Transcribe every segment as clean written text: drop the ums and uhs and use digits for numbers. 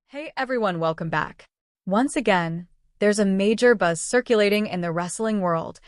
Hey everyone, welcome back. Once again, there's a major buzz circulating in the wrestling world,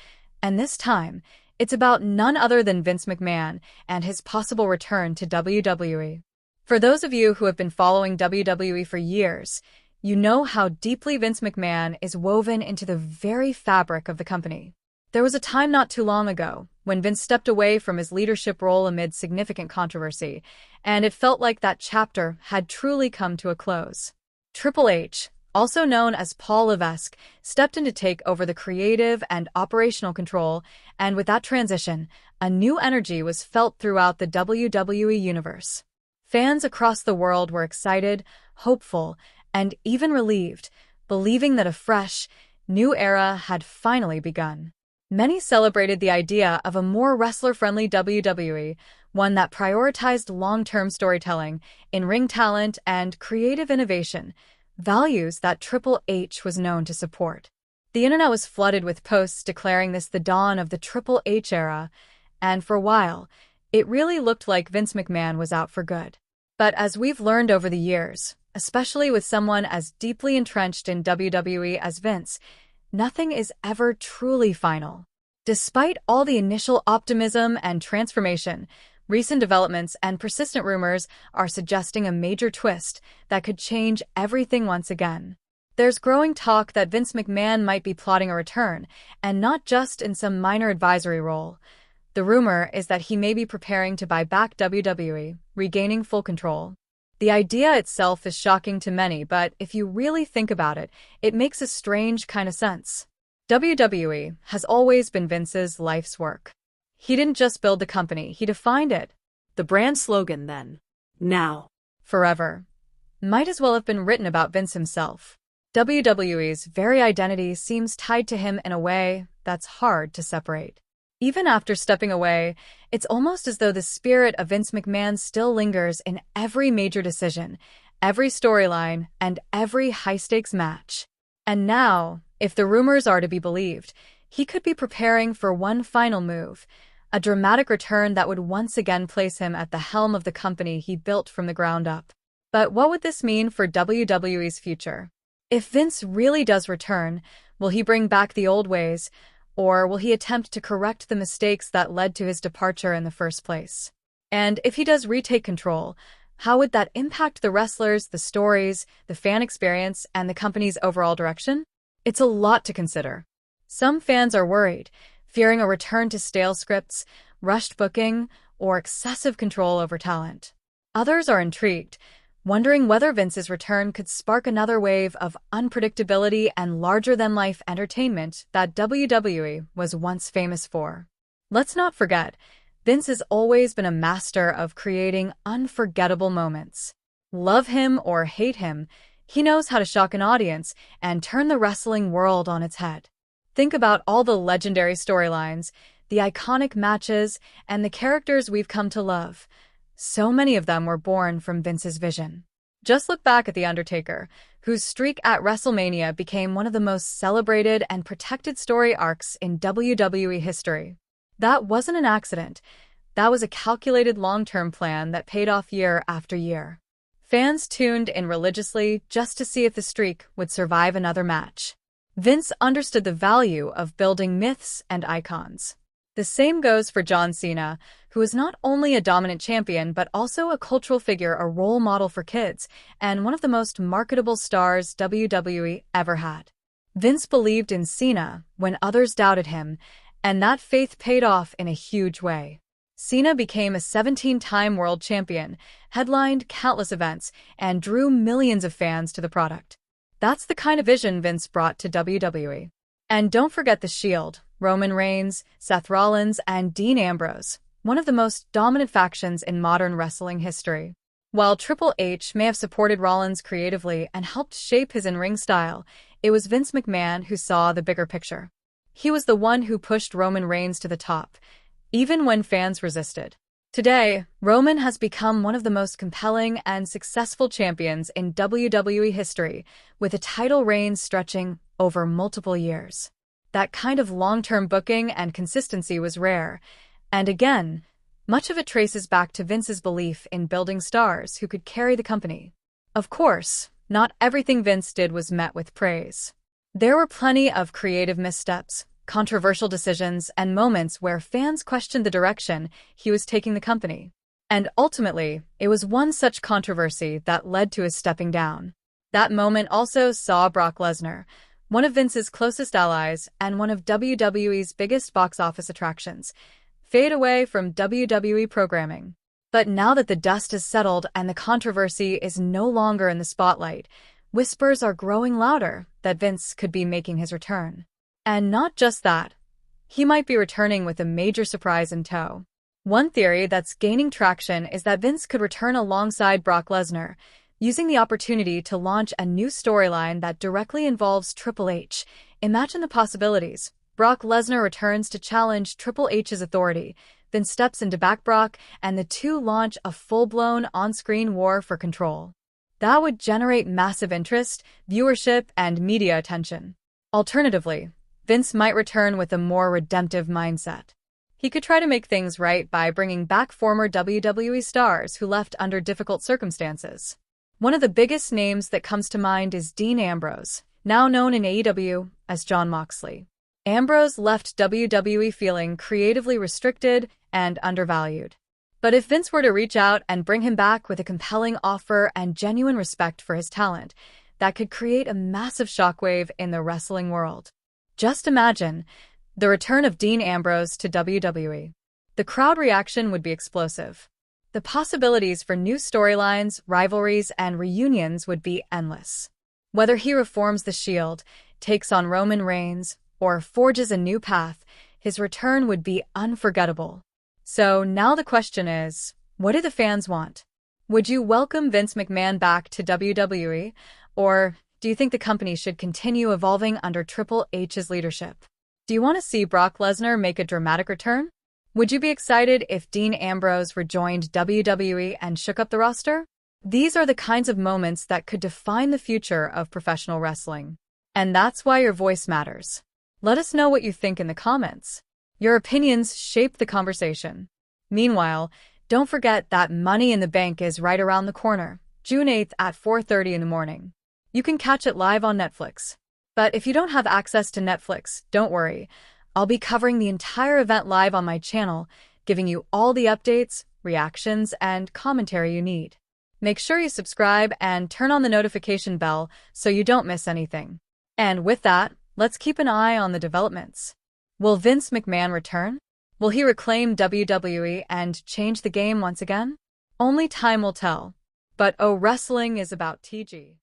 and this time, it's about none other than Vince McMahon and his possible return to WWE. For those of you who have been following WWE for years, you know how deeply Vince McMahon is woven into the very fabric of the company. There was a time not too long ago when Vince stepped away from his leadership role amid significant controversy, and it felt like that chapter had truly come to a close. Triple H, also known as Paul Levesque, stepped in to take over the creative and operational control, and with that transition, a new energy was felt throughout the WWE universe. Fans across the world were excited, hopeful, and even relieved, believing that a fresh, new era had finally begun. Many celebrated the idea of a more wrestler-friendly WWE, one that prioritized long-term storytelling, in-ring talent, and creative innovation, values that Triple H was known to support. The internet was flooded with posts declaring this the dawn of the Triple H era, and for a while, it really looked like Vince McMahon was out for good. But as we've learned over the years, especially with someone as deeply entrenched in WWE as Vince, nothing is ever truly final. Despite all the initial optimism and transformation, recent developments and persistent rumors are suggesting a major twist that could change everything once again. There's growing talk that Vince McMahon might be plotting a return, and not just in some minor advisory role. The rumor is that he may be preparing to buy back WWE, regaining full control. The idea itself is shocking to many, but if you really think about it, it makes a strange kind of sense. WWE has always been Vince's life's work. He didn't just build the company, he defined it. The brand slogan then, now, forever, might as well have been written about Vince himself. WWE's very identity seems tied to him in a way that's hard to separate. Even after stepping away, it's almost as though the spirit of Vince McMahon still lingers in every major decision, every storyline, and every high-stakes match. And now, if the rumors are to be believed, he could be preparing for one final move, a dramatic return that would once again place him at the helm of the company he built from the ground up. But what would this mean for WWE's future? If Vince really does return, will he bring back the old ways, or will he attempt to correct the mistakes that led to his departure in the first place? And if he does retake control, how would that impact the wrestlers, the stories, the fan experience, and the company's overall direction? It's a lot to consider. Some fans are worried, fearing a return to stale scripts, rushed booking, or excessive control over talent. Others are intrigued, wondering whether Vince's return could spark another wave of unpredictability and larger-than-life entertainment that WWE was once famous for. Let's not forget, Vince has always been a master of creating unforgettable moments. Love him or hate him, he knows how to shock an audience and turn the wrestling world on its head. Think about all the legendary storylines, the iconic matches, and the characters we've come to love. So many of them were born from Vince's vision. Just look back at The Undertaker, whose streak at WrestleMania became one of the most celebrated and protected story arcs in WWE history. That wasn't an accident. That was a calculated long-term plan that paid off year after year. Fans tuned in religiously just to see if the streak would survive another match. Vince understood the value of building myths and icons. The same goes for John Cena, who is not only a dominant champion but also a cultural figure, a role model for kids, and one of the most marketable stars WWE ever had. Vince believed in Cena when others doubted him, and that faith paid off in a huge way. Cena became a 17-time world champion, headlined countless events, and drew millions of fans to the product. That's the kind of vision Vince brought to WWE. And don't forget the Shield, Roman Reigns, Seth Rollins, and Dean Ambrose, one of the most dominant factions in modern wrestling history. While Triple H may have supported Rollins creatively and helped shape his in-ring style, it was Vince McMahon who saw the bigger picture. He was the one who pushed Roman Reigns to the top, even when fans resisted. Today, Roman has become one of the most compelling and successful champions in WWE history, with a title reign stretching over multiple years. That kind of long-term booking and consistency was rare, and again, much of it traces back to Vince's belief in building stars who could carry the company. Of course, Not everything Vince did was met with praise. There were plenty of creative missteps, controversial decisions, and moments where fans questioned the direction he was taking the company. And ultimately, it was one such controversy that led to his stepping down. That moment also saw Brock Lesnar, one of Vince's closest allies and one of WWE's biggest box office attractions, fade away from WWE programming. But now that the dust has settled and the controversy is no longer in the spotlight, whispers are growing louder that Vince could be making his return. And not just that, he might be returning with a major surprise in tow. One theory that's gaining traction is that Vince could return alongside Brock Lesnar, using the opportunity to launch a new storyline that directly involves Triple H. Imagine the possibilities. Brock Lesnar returns to challenge Triple H's authority, then steps into back Brock, and the two launch a full-blown on-screen war for control. That would generate massive interest, viewership, and media attention. Alternatively, Vince might return with a more redemptive mindset. He could try to make things right by bringing back former WWE stars who left under difficult circumstances. One of the biggest names that comes to mind is Dean Ambrose, now known in AEW as Jon Moxley. Ambrose left WWE feeling creatively restricted and undervalued. But if Vince were to reach out and bring him back with a compelling offer and genuine respect for his talent, that could create a massive shockwave in the wrestling world. Just imagine the return of Dean Ambrose to WWE. The crowd reaction would be explosive. The possibilities for new storylines, rivalries, and reunions would be endless. Whether he reforms the Shield, takes on Roman Reigns, or forges a new path, his return would be unforgettable. So now the question is, what do the fans want? Would you welcome Vince McMahon back to WWE, or do you think the company should continue evolving under Triple H's leadership? Do you want to see Brock Lesnar make a dramatic return? Would you be excited if Dean Ambrose rejoined WWE and shook up the roster? These are the kinds of moments that could define the future of professional wrestling. And that's why your voice matters. Let us know what you think in the comments. Your opinions shape the conversation. Meanwhile, don't forget that Money in the Bank is right around the corner, June 8th at 4:30 in the morning. You can catch it live on Netflix. But if you don't have access to Netflix, don't worry. I'll be covering the entire event live on my channel, giving you all the updates, reactions, and commentary you need. Make sure you subscribe and turn on the notification bell so you don't miss anything. And with that, let's keep an eye on the developments. Will Vince McMahon return? Will he reclaim WWE and change the game once again? Only time will tell. But wrestling is about TG.